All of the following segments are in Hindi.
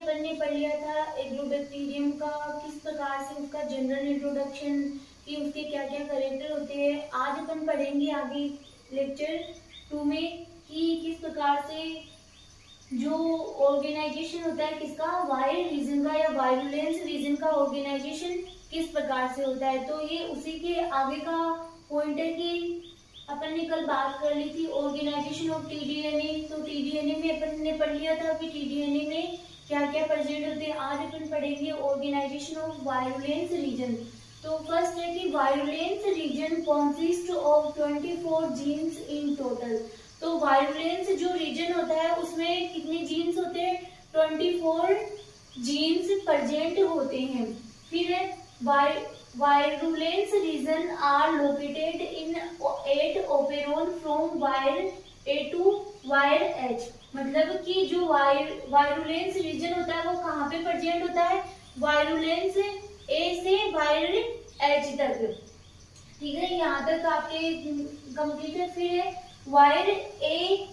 अपन ने पढ़ लिया था एग्रोबैक्टीरियम का, किस प्रकार से उसका जनरल इंट्रोडक्शन कि उसके क्या क्या कैरेक्टर होते हैं। आज अपन पढ़ेंगे आगे लेक्चर 2 में कि किस प्रकार से जो ऑर्गेनाइजेशन होता है किसका, वायरल रीजन का या वायरुलेंस रीजन का ऑर्गेनाइजेशन किस प्रकार से होता है। तो ये उसी के आगे का पॉइंट है कि अपन ने कल बात कर ली थी ऑर्गेनाइजेशन ऑफ टीडीएनए। तो टीडीएनए में अपन ने पढ़ लिया था कि टीडीएनए में क्या क्या प्रेजेंट होते हैं। आज अपन पढ़ेंगे ऑर्गेनाइजेशन ऑफ वायरुलेंस रीजन। तो फर्स्ट है कि virulence region consist of 24 genes in total. तो वायरुलेंस जो रीजन होता है उसमें कितने जीन्स होते हैं, 24 जीन्स प्रेजेंट होते हैं। फिर है virulence region are located in 8 operon from vir A to vir H. मतलब कि जो वायरुलेंस रीजन होता है वो कहाँ पे प्रेजेंट होता है, वायरुलेंस ए से वायर एच तक। ठीक है, यहाँ तक आपके कंप्लीट है। फिर है vir A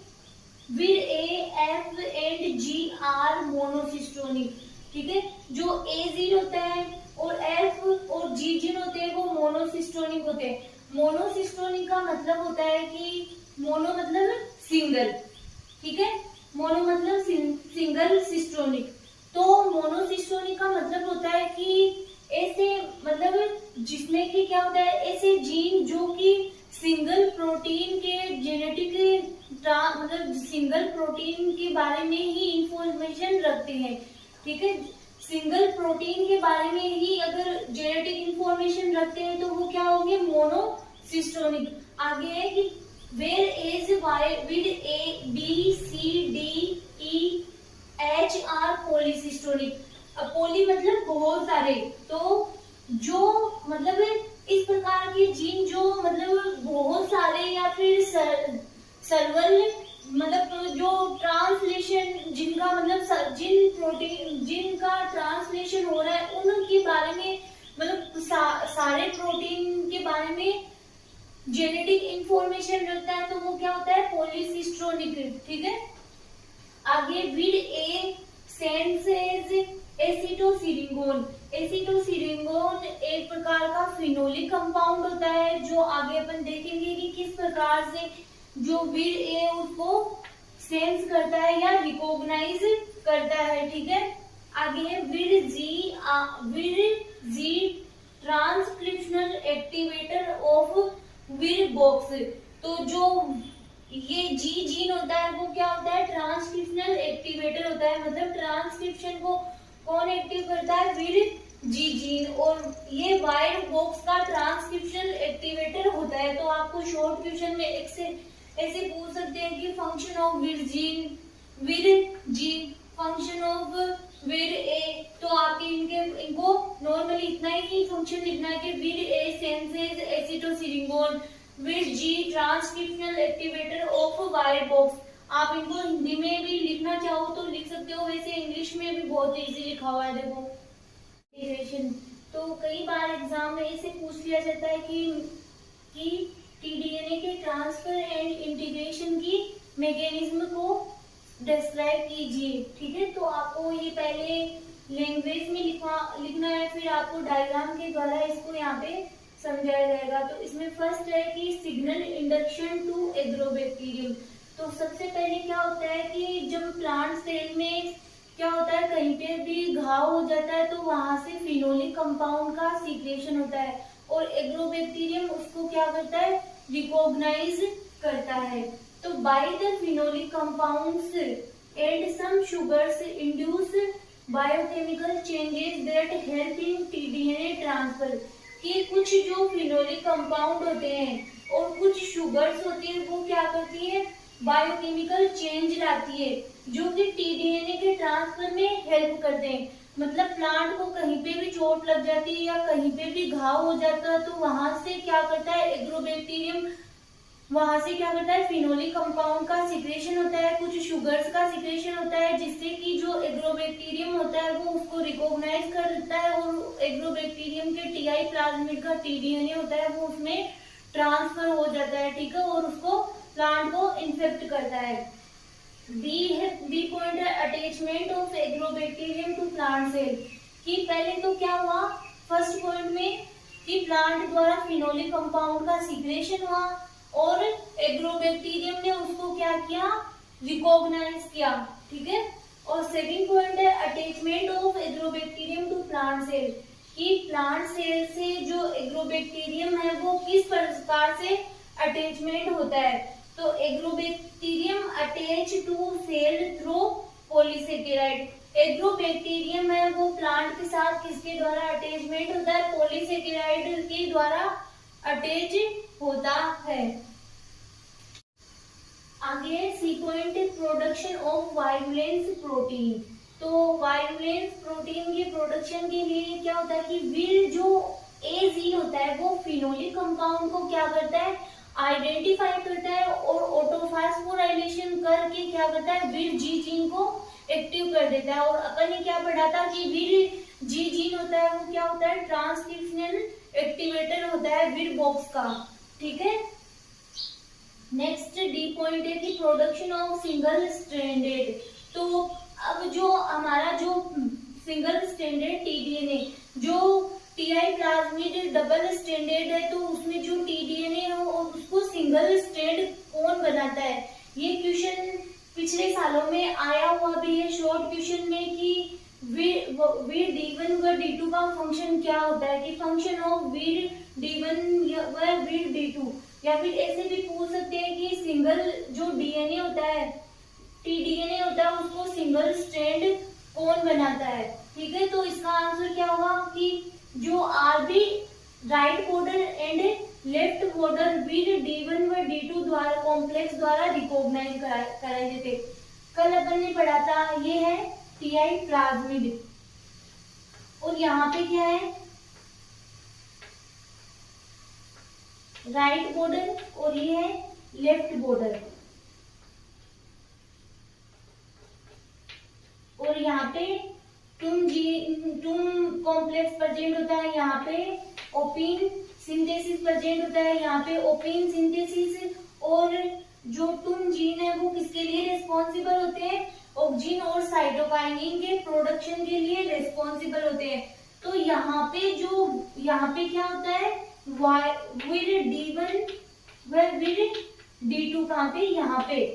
with A F and G are monocistronic. ठीक है, जो ए जीन होता है और एफ और जी जीन होते हैं वो मोनोसिस्टोनिक होते हैं। मोनोसिस्टोनिक का मतलब होता है कि मोनो मतलब सिंगल, ठीक है, मोनो मतलब सिंगल सिस्टोनिक। तो मोनोसिस्टोनिक का मतलब होता है कि ऐसे मतलब जिसमें कि क्या होता है, ऐसे जीन जो कि सिंगल प्रोटीन के जेनेटिक मतलब सिंगल प्रोटीन के बारे में ही इंफॉर्मेशन रखते हैं। ठीक है, सिंगल प्रोटीन के बारे में ही अगर जेनेटिक इंफॉर्मेशन रखते हैं तो वो क्या होंगे, मोनोसिस्टोनिक। आगे है कि whereas Y with A B C D E H R polycistronic. Poly मतलब बहुत सारे, तो जो मतलब इस प्रकार के जीन जो मतलब बहुत सारे या फिर सर्वल मतलब जो ट्रांसलेशन जिनका मतलब जिन प्रोटीन जिनका ट्रांसलेशन हो रहा है उनके बारे में मतलब सारे प्रोटीन के बारे में जेनेटिक इंफॉर्मेशन रखता है तो वो क्या होता है, पॉलीसिस्टोनिक। ठीक है, आगे विद ए सेंसेज एसिटोसिरिंगोन। एसिटोसिरिंगोन एक प्रकार का फिनोलिक कंपाउंड होता है जो आगे अपन देखेंगे कि किस प्रकार से जो विद ए उसको सेंस करता है या रिकॉग्नाइज करता है। ठीक है, आगे है with G transcriptional activator of vir box. तो जो ये जी जीन होता है वो क्या होता है, ट्रांसक्रिप्शनल एक्टिवेटर होता है। मतलब ट्रांसक्रिप्शन को कौन एक्टिव करता है, विर जी जीन। और ये वायर बॉक्स का ट्रांसक्रिप्शनल एक्टिवेटर होता है। तो आपको शॉर्ट क्वेश्चन में एक से ऐसे पूछ सकते हैं कि फंक्शन ऑफ विर जीन, विर जी, फंक्शन ऑफ विर ए। तो आपके इनको नॉर्मली इतना ही फंक्शन लिखना है कि विर ए senses acetosyringone, vir G transcriptional activator of vir box. आप इनको हिंदी में भी लिखना चाहो तो लिख सकते हो, वैसे इंग्लिश में भी बहुत इजी लिखा हुआ है। देखो इंटीग्रेशन, तो कई बार एग्जाम में ऐसे पूछ लिया जाता है कि टीडीएनए के ट्रांसफर एंड इंटीग्रेशन की मैकेनिज्म को डिस्क्राइब कीजिए। ठीक है, तो आपको ये पहले लैंग्वेज में लिखना है, फिर आपको डायग्राम के द्वारा इसको यहाँ पे समझाया जाएगा। तो इसमें फर्स्ट है कि सिग्नल इंडक्शन टू एग्रोबैक्टीरियम। तो सबसे पहले क्या होता है कि जब प्लांट सेल में क्या होता है, कहीं पे भी घाव हो जाता है तो वहां से फिनोलिक कंपाउंड का सीक्रेशन होता है और एग्रोबैक्टीरियम उसको क्या करता है, रिकॉग्नाइज करता है। तो by the phenolic compounds and some sugars induce biochemical changes that help in TDNA transfer. कि कुछ जो फिनोलिक कंपाउंड होते हैं और कुछ शुगर्स होती है वो क्या करती है, बायोकेमिकल चेंज लाती है जो कि टीडीएनए के ट्रांसफर में हेल्प करते हैं। मतलब प्लांट को कहीं पे भी चोट लग जाती है या कहीं पे भी घाव हो जाता है तो वहां से क्या करता है एग्रोबैक्टीरियम, वहां से क्या करता है, फिनोलिक कंपाउंड का सिक्रेशन होता है, कुछ शुगर्स का सिक्रेशन होता है जिससे कि जो एग्रोबैक्टीरियम होता है वो उसको रिकॉग्नाइज करता है और एग्रोबैक्टीरियम के टीआई प्लाज्मिड का टीडीएनए होता है वो उसमें ट्रांसफर हो जाता है। ठीक है, और उसको प्लांट को इन्फेक्ट करता है। बी पॉइंट है attachment of Agrobacterium to plant cell. कि पहले तो क्या हुआ फर्स्ट पॉइंट में कि प्लांट द्वारा फिनोलिक कंपाउंड का सीक्रेशन हुआ और एग्रोबैक्टीरियम ने उसको क्या किया, रिकॉग्नाइज किया, ठीक है। और सेकंड पॉइंट है attachment of Agrobacterium to plant cell. कि प्लांट सेल से जो एग्रोबैक्टीरियम है वो किस प्रकार से अटैचमेंट होता है। तो Agrobacterium attach to cell through polysaccharide. Agrobacterium है वो प्लांट के साथ किसके द्वारा अटैचमेंट होता है, पॉलीसेकेराइड के द्वारा अटैच होता है। आगे C point production of virulence protein. तो वायरुलेंस प्रोटीन के प्रोडक्शन के लिए क्या होता है कि विल जो ए जीन होता है वो फिनोलिक कंपाउंड को क्या करता है, आइडेंटिफाई करता है और ऑटोफॉस्फोराइलेशन करके क्या करता है, विल जी जीन को एक्टिव कर देता है। और अपन ने क्या पढ़ा था कि विल जी जीन होता है वो क्या होता है, ट्रांसक्रिप्शनल एक्टिवेटर होता है विल बॉक्स का, ठीक है। नेक्स्ट डी पॉइंट है कि प्रोडक्शन ऑफ सिंगल स्ट्रैंडेड। तो अब जो हमारा जो सिंगल स्ट्रैंडेड टीडीएनए, जो टीआई प्लाज्मिड डबल स्ट्रैंडेड है, तो उसमें जो टीडीएनए है उसको सिंगल स्ट्रैंड कौन बनाता है। ये क्वेश्चन पिछले सालों में आया हुआ भी है शॉर्ट क्वेश्चन में कि वीर डी1 व डी2 का फंक्शन क्या होता है, कि फंक्शन ऑफ वीर डी1 व वीर डी2। या फिर ऐसे भी पूछ सकते हैं कि सिंगल जो डीएनए होता है, टीडीएनए होता है, उसको सिंगल स्ट्रैंड कौन बनाता है, ठीक है। तो इसका आंसर क्या होगा कि जो RB right border and left border वीर डी1 व डी2 द्वारा कॉम्प्लेक्स द्वारा रिकॉग्नाइज कराए जाते। कल अपन ने पढ़ा था, ये है टीआई प्लाज्मिड और यहाँ पे क्या है, राइट बॉर्डर और ये है लेफ्ट बॉर्डर। और यहाँ पे टूम कॉम्प्लेक्स प्रेजेंट होता है, यहाँ पे ओपिन सिंथेसिस प्रेजेंट होता है, यहाँ पे ओपिन सिंथेसिस। और जो टूम जीन है वो किसके लिए रिस्पॉन्सिबल होते हैं, ऑक्सिन और साइटोकाइनिन के प्रोडक्शन के लिए रिस्पॉन्सिबल होते हैं। तो यहाँ पे क्या होता है, विर डी1 व विर डी2 कहाँ पे, यहाँ पे।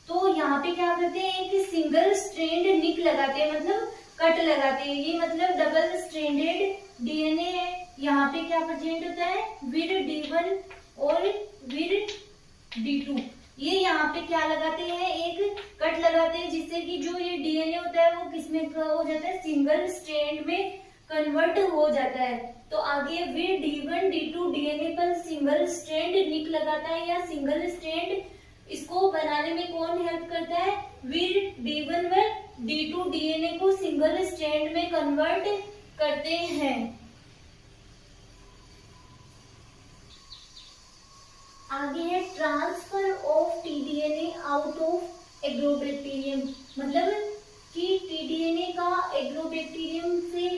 तो यहाँ पे क्या करते हैं कि सिंगल स्ट्रैंड निक लगाते हैं, मतलब कट लगाते हैं। ये मतलब डबल स्ट्रैंडेड डीएनए है। यहाँ पे क्या प्रेजेंट होता है, विर डी1 और विर डी2। ये यहाँ पे क्या लगाते हैं, एक कट लगाते हैं, जिससे कि जो ये डीएनए होता है वो किसमें हो जाता है, सिंगल स्ट्रैंड में कन्वर्ट हो जाता है। तो आगे विर डी1 डी2 डीएनए पर सिंगल स्ट्रैंड निक लगाता है या सिंगल स्ट्रैंड इसको बनाने में कौन हेल्प करता है, विर डी1 व डी2 डीएनए को सिंगल स्ट्रैंड में कन्वर्ट करते हैं। आगे है transfer of TDNA out of agrobacterium. मतलब कि टीडीएनए का एग्रोबैक्टीरियम से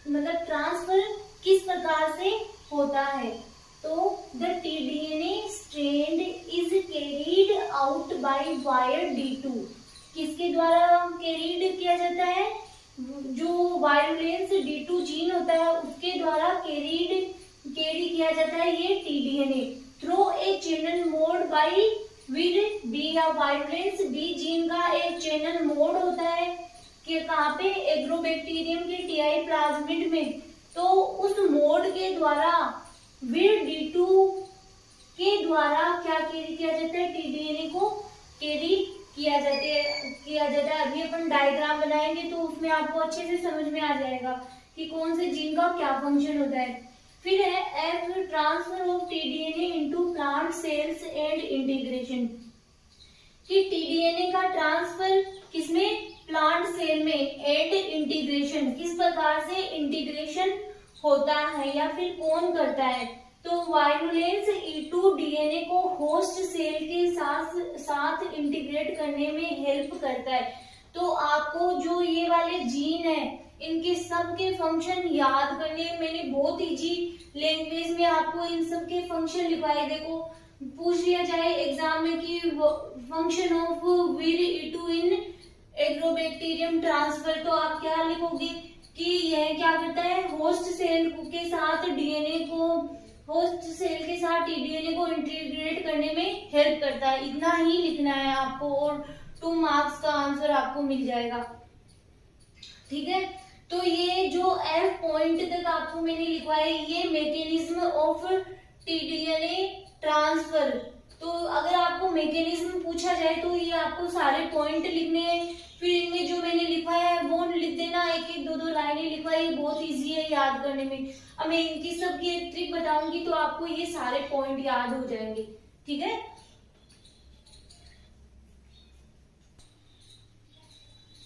मतलब ट्रांसफर किस प्रकार से होता है। तो the TDNA strand is carried out by vir D two. किसके द्वारा कैरीड किया जाता है, जो वायरुलेंस डी2 जीन होता है उसके द्वारा कैरी किया जाता है ये T-DNA through a channel mode bye विर बी। या वायरुलेंस बी जीन का एक चैनल मोड होता है कि कहाँ पे, एग्रोबैक्टीरियम के टीआई प्लाज्मिड में। तो उस मोड के द्वारा विर डी2 के द्वारा क्या कैरी किया जाता है, टीडीएनए को कैरी किया जाता है। अभी अपन डायग्राम बनाएंगे तो उसमें आपको अच्छे से समझ में आ जाएगा कि कौन से जीन का क्या फंक्शन होता है। फिर है F transfer of TDNA into plant cells and integration. कि टीडीएनए का ट्रांसफर किसमें, प्लांट सेल में, एंड इंटीग्रेशन किस प्रकार से इंटीग्रेशन होता है या फिर कौन करता है। तो वायरुलेंस E2 डीएनए को होस्ट सेल के साथ इंटीग्रेट करने में हेल्प करता है। तो आपको जो ये वाले जीन है इनके सब के फंक्शन याद करने, मैंने बहुत इजी लैंग्वेज में आपको इन सब के फंक्शन लिखवाए। देखो पूछ लिया जाए एग्जाम में कि function of Vir-E2 in agrobacterium transfer, तो आप क्या लिखोगे कि यह क्या करता है, होस्ट सेल के साथ डीएनए को, होस्ट सेल के साथ डीएनए को इंटीग्रेट करने में हेल्प करता है। इतना ही लिखना है आपको और 2 मार्क्स का आंसर आपको मिल जाएगा। ठीक है, तो ये जो F पॉइंट तक आपको मैंने लिखवाया है, ये मैकेनिज्म ऑफ टीडीएनए ट्रांसफर। तो अगर आपको मैकेनिज्म पूछा जाए तो ये आपको सारे पॉइंट लिखने हैं, फिर इनमें जो मैंने लिखवाया है वो लिख देना, एक एक 2-2 लाइनें लिखवाई, बहुत इजी है याद करने में। अब मैं इनकी सबकी एक ट्रिक बताऊंगी तो आपको ये सारे पॉइंट याद हो जाएंगे। ठीक है,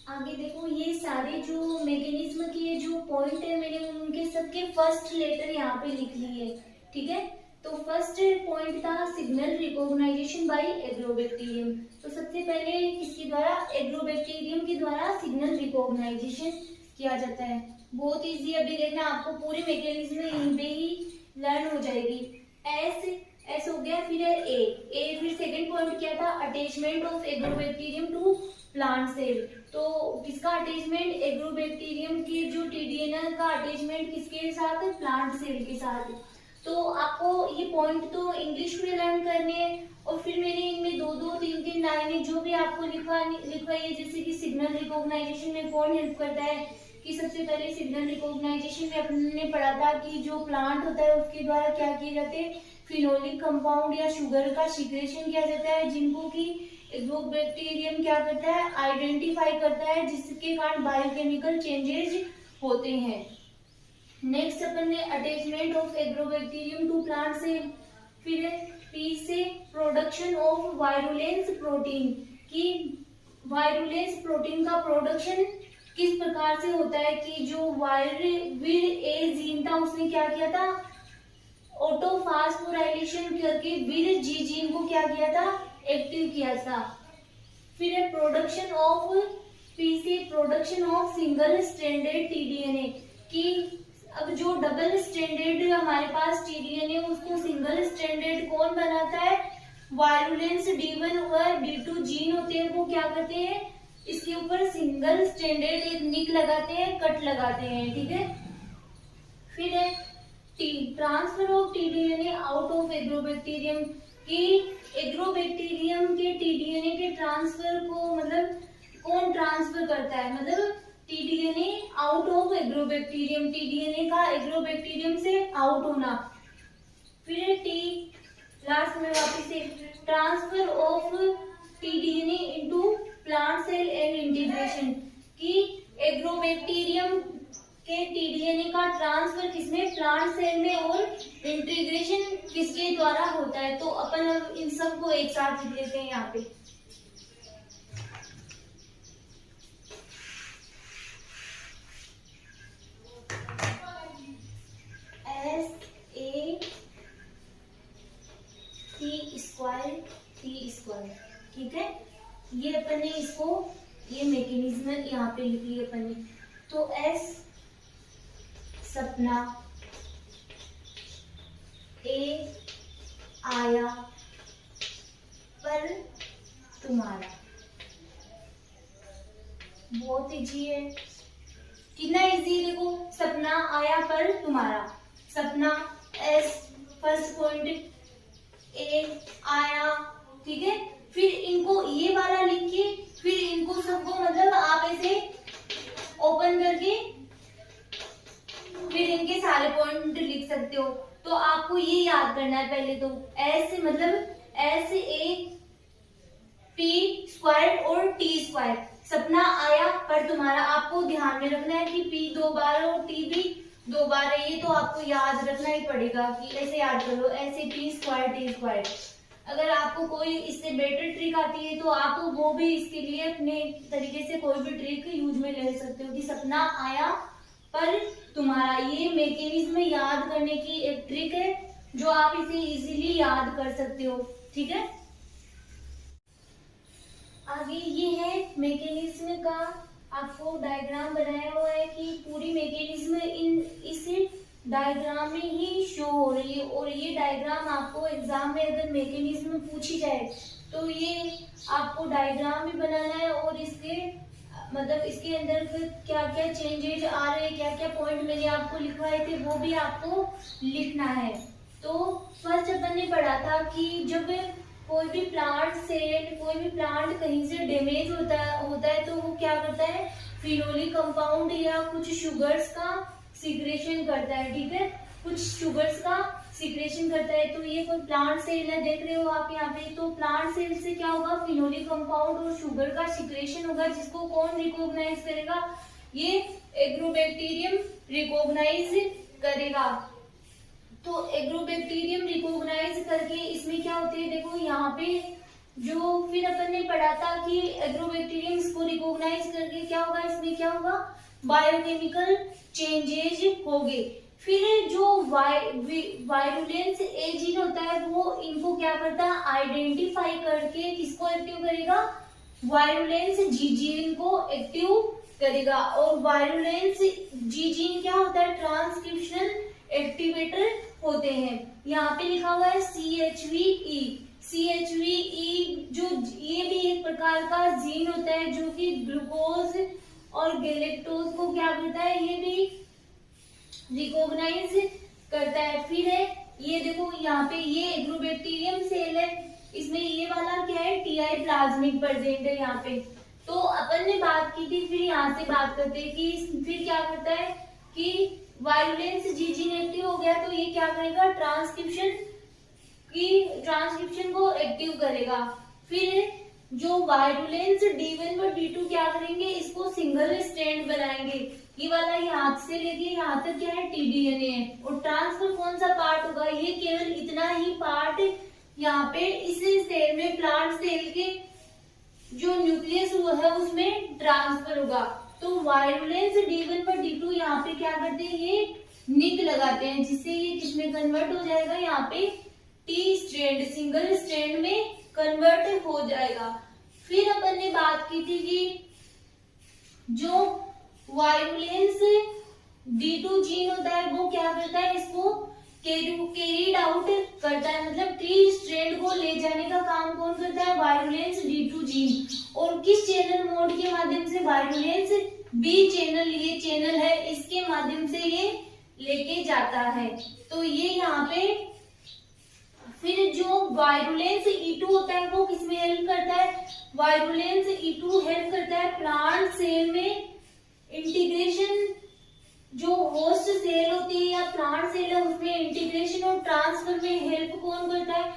आगे देखो, ये सारे जो मैकेनिज्म के जो पॉइंट है मैंने उनके सबके फर्स्ट लेटर यहाँ पे लिख लिए। ठीक है, तो फर्स्ट पॉइंट था सिग्नल रिकॉग्नाइजेशन बाय एग्रोबैक्टीरियम। तो सबसे पहले किसके द्वारा, एग्रोबैक्टीरियम के द्वारा सिग्नल रिकॉग्नाइजेशन किया जाता है। बहुत इजी, अभी देखना आपको पूरी मैकेनिज्म यहीं पे ही लर्न हो जाएगी। एस हो गया, फिर है ए, फिर सेकंड पॉइंट क्या था, attachment of Agrobacterium to plant cell. तो किसका अटैचमेंट, एग्रोबैक्टीरियम की जो टीडीएनए का अटैचमेंट किसके साथ, प्लांट सेल के साथ। तो आपको ये पॉइंट तो इंग्लिश में लर्न करने हैं, और फिर मैंने इनमें 2-2, 3-3 लाइनें जो भी आपको लिखवाई है, जैसे कि सिग्नल रिकॉग्नाइजेशन में कौन हेल्प करता है, कि सबसे पहले सिग्नल रिकॉग्नाइजेशन में अपने पढ़ा था कि जो प्लांट होता है उसके द्वारा क्या किए जाते हैं, फिनोलिक कंपाउंड या शुगर का सिक्रेशन किया जाता है, जिनको कि एग्रोबैक्टीरियम क्या करता है, आइडेंटिफाई करता है, जिसके कारण बायोकेमिकल चेंजेस होते हैं। नेक्स्ट अपन ने attachment of Agrobacterium to plant cell, फिर पी से प्रोडक्शन ऑफ वायरुलेंस प्रोटीन, कि वायरुलेंस प्रोटीन का प्रोडक्शन किस प्रकार से होता है, कि जो Vir-A जीन था उसने क्या किया था, ऑटोफास्फोराइलेशन करके Vir-G जीन को क्या किया था, एक्टिव किया था। फिर है प्रोडक्शन ऑफ, पी से production of single stranded T-DNA, कि अब जो डबल स्ट्रैंडेड हमारे पास टीडीएनए उसको सिंगल स्ट्रैंडेड कौन बनाता है, वायरुलेंस D1 और D2 जीन होते हैं, वो क्या करते हैं, इसके ऊपर सिंगल स्ट्रैंडेड एक निक लगाते हैं, कट लगाते हैं। ठीक है, फिर है transfer of TDNA out of Agrobacterium, कि एग्रोबैक्टीरियम के टीडीएनए के ट्रांसफर को मतलब कौन ट्रांसफर करता है, मतलब TDNA out of Agrobacterium, TDNA का एग्रोबैक्टीरियम से आउट होना। फिर टी लास्ट में वापस से transfer of TDNA into plant cell and integration, कि एग्रोबैक्टीरियम के टीडीएनए का ट्रांसफर किसमें, प्लांट सेल में, और इंटीग्रेशन किसके द्वारा होता है। तो अपन अब इन सब को एक साथ लिख लेते हैं यहाँ पे। S-A-T²T², ठीक है, ये अपन ने इसको, ये मैकेनिज्म यहाँ पे लिख लिया अपन ने। तो S सपना, A आया पर तुम्हारा, बहुत इजी है, कितना इजी, देखो सपना आया पर तुम्हारा, सपना एस फर्स्ट पॉइंट, ए आया, ठीक है, फिर इनको ये वाला लिख के फिर इनको सबको मतलब आप ऐसे ओपन करके फिर इनके सारे पॉइंट लिख सकते हो। तो आपको ये याद करना है पहले तो, एस मतलब S-A-P² और T², सपना आया पर तुम्हारा, आपको ध्यान में रखना है कि P 2 बार और T भी 2 बार है, ये तो आपको याद रखना ही पड़ेगा कि ऐसे याद कर लो, ऐसे P² T²। अगर आपको कोई इससे बेटर ट्रिक आती है तो आप वो भी इसके लिए अपने तरीके से कोई भी ट्रिक यूज में ले सकते हो, कि सपना आया पर तुम्हारा, ये मैकेनिज्म याद करने की एक ट्रिक है जो आप इसे इजीली याद कर सकते हो। ठीक है, आगे ये है मैकेनिज्म का आपको डायग्राम बनाया हुआ है कि पूरी मैकेनिज्म इस डायग्राम में ही शो हो रही है। और ये डायग्राम आपको एग्जाम में अगर मैकेनिज्म पूछी जाए तो ये आपको डायग्राम भी बनाना है और इसके मतलब इसके अंदर क्या क्या चेंजेज आ रहे हैं, क्या क्या पॉइंट मैंने आपको लिखवाए थे वो भी आपको लिखना है। तो फर्स्ट अपन ने पढ़ा था कि जब कोई भी प्लांट सेल, कोई भी प्लांट कहीं से डैमेज होता है तो वो क्या करता है, फिनोलिक कंपाउंड या कुछ शुगर्स का सीक्रेशन करता है। ठीक है, कुछ शुगर्स का सीक्रेशन करता है। तो ये कोई प्लांट सेल है, देख रहे हो आप यहाँ पे। तो प्लांट सेल से क्या होगा, फिनोलिक कंपाउंड और शुगर का सीक्रेशन होगा, जिसको कौन रिकॉग्नाइज करेगा, ये एग्रोबैक्टीरियम रिकॉग्नाइज करेगा। तो एग्रोबैक्टीरियम रिकॉग्नाइज करके इसमें क्या होते हैं, देखो यहाँ पे जो फिर अपन ने पढ़ा था कि एग्रोबैक्टीरियम को रिकॉग्नाइज करके क्या होगा, इसमें क्या होगा, बायोकेमिकल चेंजेज होंगे। फिर जो वायरुलेंस ए जीन होता है वो इनको क्या करता है, आइडेंटिफाई करके किसको एक्टिव करेगा, वायरुलेंस जी जीन को एक्टिव करेगा। और वायरुलेंस जी जीन क्या होता है, ट्रांसक्रिप्शनल एक्टिवेटर होते हैं। यहाँ पे लिखा हुआ है CHVE। CHVE जो ये भी एक प्रकार का जीन होता है जो कि ग्लूकोज और गैलेक्टोज को क्या करता है, ये भी रिकॉग्नाइज करता है। फिर है ये देखो यहाँ पे ये एग्रोबैक्टीरियम सेल है, इसमें ये वाला क्या है, TI प्लाज्मिक प्रेजेंट है यहाँ पे। तो अपन ने बात की थी, फिर यहाँ से बात करते हैं कि फिर क्या करता है कि वायरुलेंस जी जीन एक्टिव हो गया तो ये क्या करेगा, ट्रांसक्रिप्शन को एक्टिव करेगा। फिर जो वायरुलेंस D1 और D2 क्या करेंगे, इसको सिंगल स्ट्रैंड बनाएंगे। ये वाला यहाँ से लेके यहाँ तक क्या है, tDNA है। और ट्रांसफर कौन सा पार्ट होगा, ये केवल इतना ही पार्ट यहाँ पे इस सेल में, प्लांट सेल के जो न्यूक्लियस है उसमें ट्रांसफर होगा। तो वायरुलेंस D1 पर D2 यहाँ पे क्या करते हैं, ये निक लगाते हैं, जिससे ये किसमें कन्वर्ट हो जाएगा, यहाँ पे T स्ट्रैंड, सिंगल स्ट्रैंड में कन्वर्ट हो जाएगा। फिर अपन ने बात की थी कि जो वायरुलेंस D2 जीन होता है वो क्या करता है, इसको कैरीड आउट करता है, मतलब T स्ट्रैंड को ले जाने का काम कौन करता है, वायरुलेंस D2 जीन। और किस चैनल मोड के माध्यम से, वायरुलेंस B चैनल, ये चैनल है, इसके माध्यम से ये लेके जाता है। तो ये यहाँ पे फिर जो वायरुलेंस E2 होता है वो किसमें हेल्प करता है, वायरुलेंस E2 हेल्प करता है प्लांट सेल में इंटीग्रेशन, जो होस्ट सेल होती है या प्लांट सेल है उसमें इंटीग्रेशन और ट्रांसफर में हेल्प कौन करता है,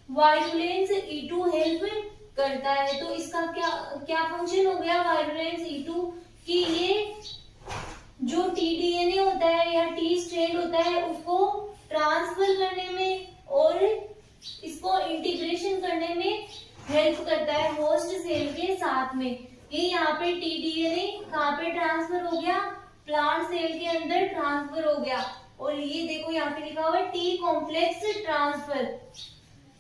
वायरुलेंस E2 हेल्प करता है। तो इसका क्या क्या फंक्शन हो गया वायरुलेंस E2 कि ये जो tDNA होता है या T स्ट्रैंड होता है उसको ट्रांसफर करने में और इसको इंटीग्रेशन करने में हेल्प करता है होस्ट सेल के साथ में। ये यहाँ पे tDNA कहाँ पे ट्रांसफर हो गया, प्लांट सेल के अंदर ट्रांसफर हो गया। और ये देखो यहाँ पे लिखा हुआ है T कॉम्प्लेक्स ट्रांसफर।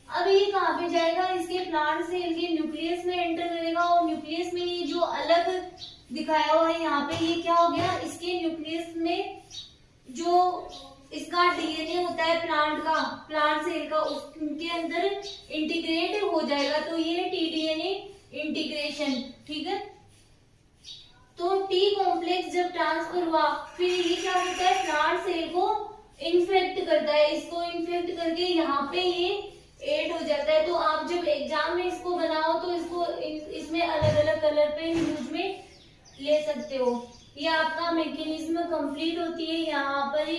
अब ये कहाँ पे जाएगा, इसके प्लांट सेल के न्यूक्लियस में एंटर करेगा। और न्यूक्लियस में ये जो अलग दिखाया हुआ है यहाँ पे, ये क्या हो गया, इसके न्यूक्लियस में जो इसका DNA होता है प्लांट का, प्लांट सेल का, उसके अंदर इंटीग्रेट हो जाएगा। तो ये tDNA इंटीग्रेशन, ठीक है। तो T कॉम्प्लेक्स जब ट्रांसफर हुआ फिर ये क्या होता है, प्लांट सेल को इन्फेक्ट करता है, इसको इन्फेक्ट करके यहाँ पे ये एड हो जाता है। तो आप जब एग्जाम में इसको बनाओ तो इसको इसमें अलग अलग कलर पे यूज में ले सकते हो। ये आपका मैकेनिज्म कंप्लीट होती है यहाँ पर ही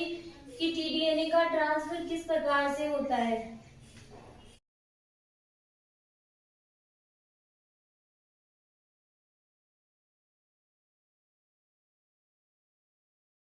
कि tDNA का ट्रांसफर किस प्रकार से होता है।